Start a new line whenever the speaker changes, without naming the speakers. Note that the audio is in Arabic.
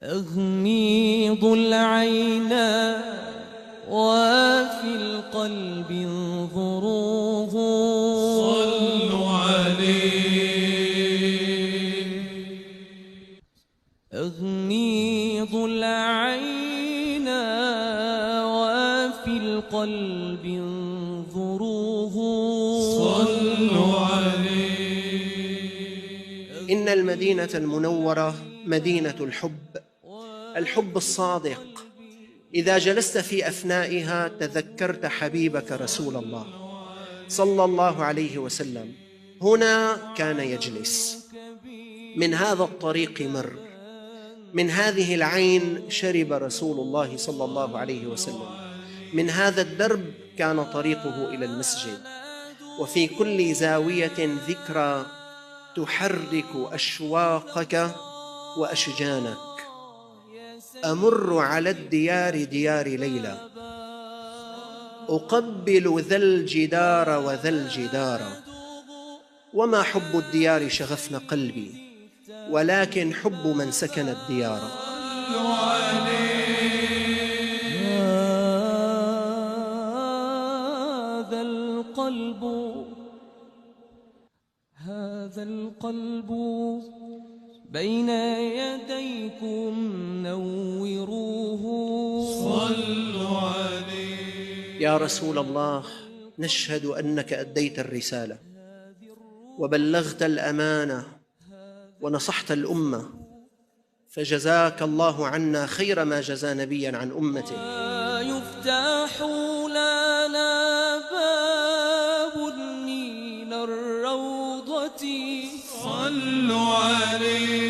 أغميض العين وفي القلب انظروه
صلوا عليه.
أغميض العين وفي القلب انظروه
صلوا عليه.
إن المدينة المنورة مدينة الحب الصادق. إذا جلست في أفنائها تذكرت حبيبك رسول الله صلى الله عليه وسلم. هنا كان يجلس، من هذا الطريق مر، من هذه العين شرب رسول الله صلى الله عليه وسلم، من هذا الدرب كان طريقه إلى المسجد. وفي كل زاوية ذكرى تحرك أشواقك وأشجانك. أمر على الديار ديار ليلى، أقبل ذا الجدار وذا الجدار، وما حب الديار شغفن قلبي، ولكن حب من سكن الديار.
هذا القلب بين يديكم نوروه
صلوا عليه.
يا رسول الله، نشهد أنك أديت الرسالة وبلغت الأمانة ونصحت الأمة، فجزاك الله عنا خير ما جزى نبيا عن أمته.
يفتح لنا باب من الروضة
صلوا عليه.